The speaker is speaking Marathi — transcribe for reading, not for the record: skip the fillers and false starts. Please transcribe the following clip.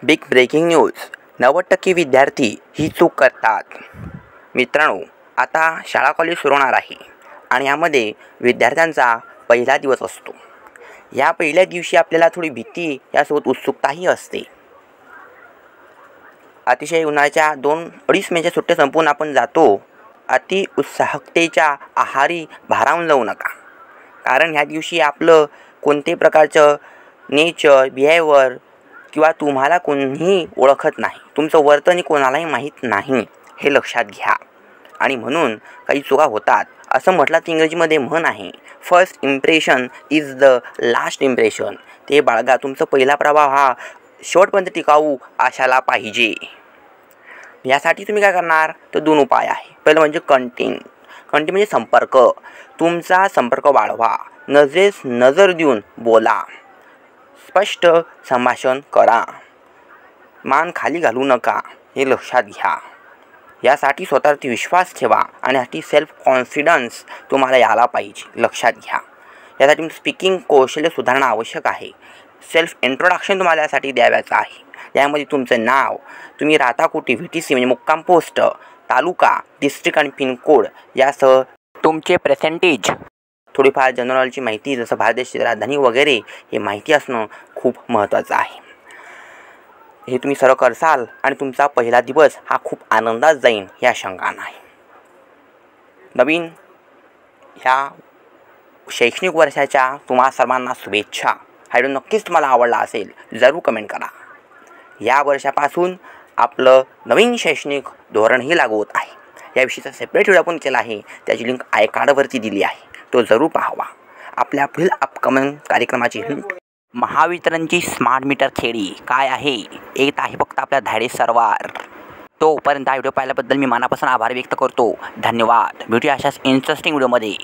Big breaking news. 90% विद्यार्थी ही चूक करतात. मित्रांनो, आता शाळा कॉलेज सुरू होणार आहे आणि यामध्ये विद्यार्थ्यांचा पहिला दिवस असतो. या पहिल्या दिवशी आपल्याला थोडी भीती यासोबत उत्सुकताही असते. अतिशय उन्हाळ्याच्या 2-2.5 महिन्याच्या सुट्ट्या संपून आपण जातो. अति उत्साहकतेच्या आहारी भारावून जाऊ नका, कारण ह्या दिवशी आपलं कोणत्याही प्रकारचं नेचर, बिहेवियर किंवा तुम्हाला कोणीही ओळखत नाही. तुमचं वर्तन कोणालाही माहीत नाही, हे लक्षात घ्या. आणि म्हणून काही चुका होतात. असं म्हटलं तर इंग्रजीमध्ये म्हण आहे, first impression is the last impression. ते बाळगा. तुमचा पहिला प्रभाव हा शेवटपर्यंत टिकाऊ असायला पाहिजे. यासाठी तुम्ही काय करणार तर 2 उपाय आहे. पहिलं म्हणजे कंटेंट म्हणजे संपर्क. तुमचा संपर्क वाढवा. नजरेस नजर देऊन बोला. स्पष्ट संभाषण करा. मान खाली घालू नका, हे लक्षात घ्या. यासाठी स्वतःवरती विश्वास ठेवा आणि यासाठी सेल्फ कॉन्फिडन्स तुम्हाला यायला पाहिजे, लक्षात घ्या. यासाठी स्पीकिंग कौशल्य सुधारणं आवश्यक आहे. सेल्फ इंट्रोडक्शन तुम्हाला यासाठी द्यावयाचं आहे. यामध्ये तुमचं नाव, तुम्ही राहता कुठे, VTC म्हणजे मुक्काम पोस्ट, तालुका, डिस्ट्रिक्ट आणि पिनकोड यासह तुमचे पर्सेंटेज, थोडीफार जनरलची माहिती जसं भारत देशाची राजधानी वगैरे हे माहिती असणं खूप महत्त्वाचं आहे. हे तुम्ही सर्व करसाल आणि तुमचा पहिला दिवस हा खूप आनंदात जाईल, या शंका नाही. नवीन ह्या शैक्षणिक वर्षाच्या तुम्हा सर्वांना शुभेच्छा. हा व्हिडिओ नक्कीच तुम्हाला आवडला असेल, जरूर कमेंट करा. या वर्षापासून आपलं नवीन शैक्षणिक धोरणही लागू होत आहे. याविषयीचा सेपरेट व्हिडिओ आपण केला आहे, त्याची लिंक आय कार्डवरती दिली आहे, तो जरूर पाहावा. आपल्या पुढील अपकमिंग कार्यक्रमाची हिंट, महावितरणची स्मार्ट मीटर थेरी काय आहे येत आहे फक्त आपल्या धाडे सर्वार. तोपर्यंत हा व्हिडिओ पाहिल्याबद्दल मी मनापासून आभार व्यक्त करतो. धन्यवाद. भेटूया अशाच इंटरेस्टिंग व्हिडिओमध्ये.